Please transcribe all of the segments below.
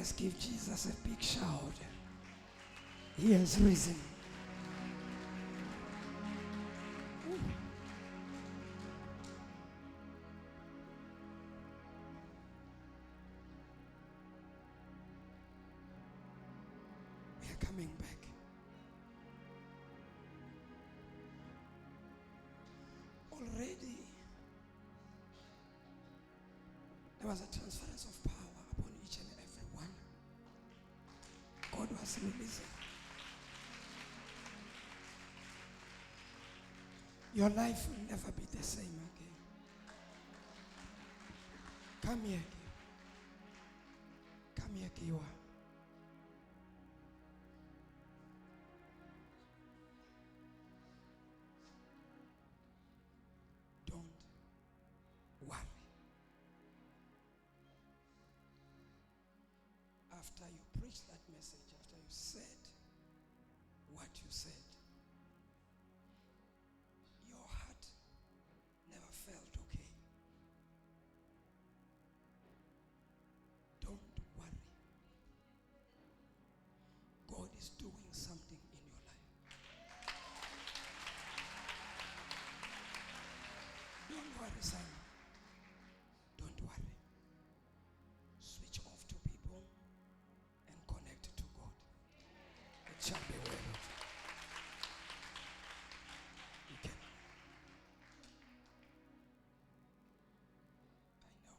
Let's give Jesus a big shout. He has risen. We are coming back. Already, there was a transference of power upon each and every one. God was releasing. Your life will never be the same again. Come here. Come here, Kiwa. Don't worry. After you preached that message, after you said what you said, your heart never felt okay. Don't worry. God is doing something in your life. Don't worry, son. Don't worry. Switch off to people and connect to God. It shall be well. You can. I know.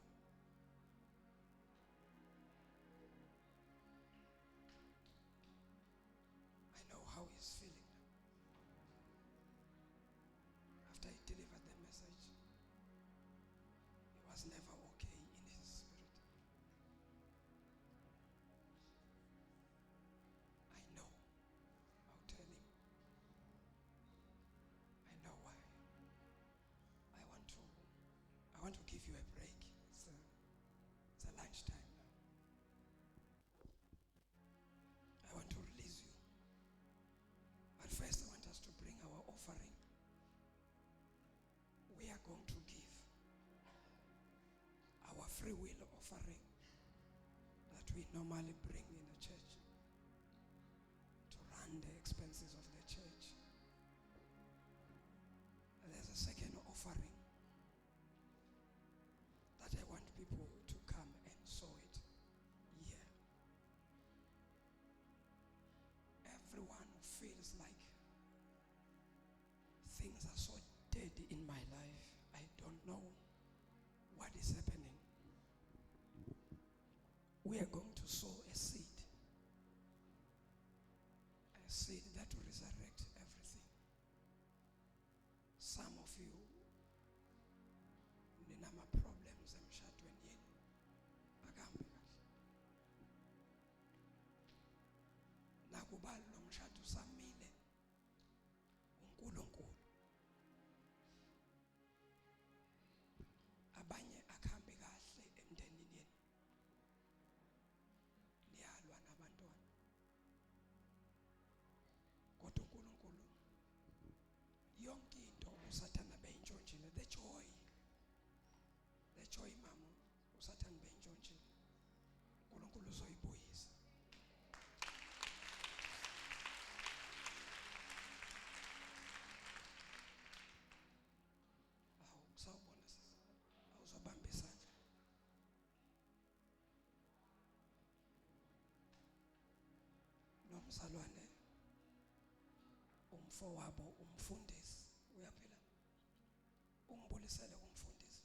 I know how he's feeling. After he delivered the message, he was never okay in his spirit. I know. I'll tell him. I know why. I want to give you a break. It's a lunchtime now. I want to release you. But first I want us to bring our offering. We are going to give our free will offering that we normally bring in the church to run the expenses of the church. And there's a second offering that I want people to come and sow it here. Everyone who feels like things are so dead in my life, I don't know what is happening. We are going to sow a seed that will resurrect everything. Some of you, ninama problems emshadweni yenu. Bakambe kahle. Nakuba lo mshado usamile, uNkulunkulu. Abanye akhambe kahle emndenini yenu. Niyalwa nabantwana. Kodwa uNkulunkulu yonke into usathana beyintshontshile, the joy mama usathana beyintshontshile. uNkulunkulu uzoyibuyisa. Sawubona sisi. Awuzobamba isandla. Nomzalwane umfowabo umfundisi uyaphila. Ungibulisele kumfundisi.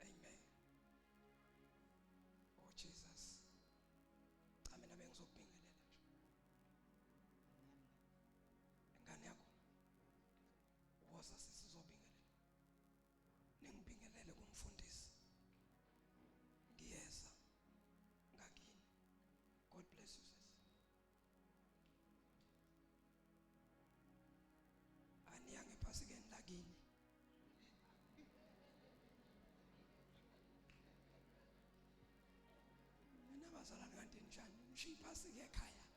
Amen. Oh Jesus. Cha mina bengizokubingelela nje. Engane yakho. Woza sisizobingelela. Ningibingelele kumfundisi. Ngiyeza ngakini. God bless you sis. Aniyange phasikeni lakini. Mina bazalwane kanti njani? Ngisho iphasike ekhaya.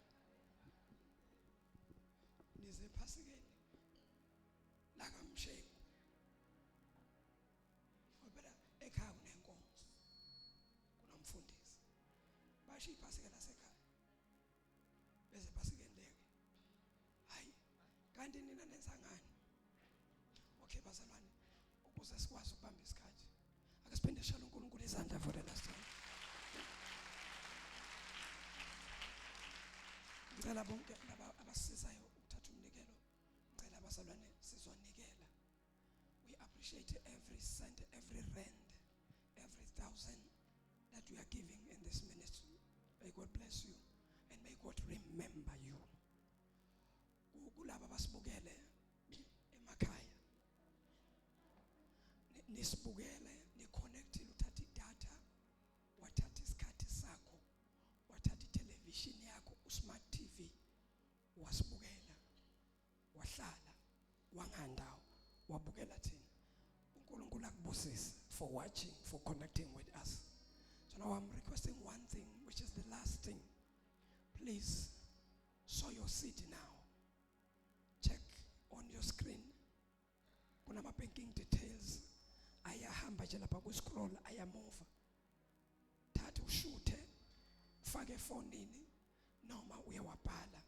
Nize phasikeni. La kaMshengu. Phela ekhaya kunenkonzo. Kunomfundisi. bavakasha iphasika lasekhaya bese phasika endeke. Hayi, kanti nina nenza ngani? Okay bazalwane, ukuze sikwazi ukubamba isikhathi, ake siphinde sishaya uNkulunkulu izandla for the last time. Ngicela bonke laba abasizayo ukuthatha umnikelo, ngicela abazalwane sizonikela. We appreciate every cent, every rand, every thousand that you are giving in this ministry. May God bless you and may God remember you. Kulaba basibukele emakhaya, nisibukele, niconnectile, uthatha idatha, wathatha isikhathi sakho, wathatha itelevision yakho, usmart TV, wasibukela, wahlala, wangandawo, wabukela thina. uNkulunkulu akubusise for watching, for connecting with us. So now I'm requesting one thing, which is the last thing. Please sow your seed now. Check on your screen. Kunama banking details. Ayahamba nje lapha ku scroll, ayamove. Thatha ushuthe, ufake efonini noma uyawabhala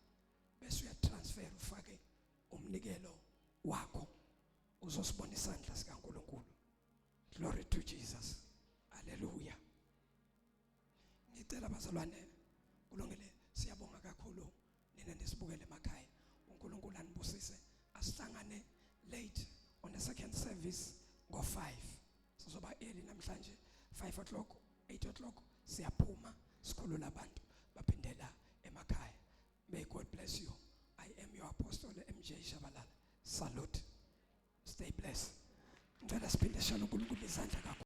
bese uyatransfer ufake umnikelo wakho. Uzosibona isandla sikaNkulunkulu. Glory to Jesus. Hallelujah. Ngicela bazalwane kulungile, siyabonga kakhulu nina nisibukele emakhaya. uNkulunkulu anibusise. Asihlangane late on the second service ngo5. Sizoba early namhlanje 5 o'clock, 8 o'clock siyaphuma sikhulula abantu baphindela emakhaya. May God bless you. I am your apostle MJ Shabalala. Salute. Stay blessed. Ngicela siphinde sishaya uNkulunkulu izandla kakhulu.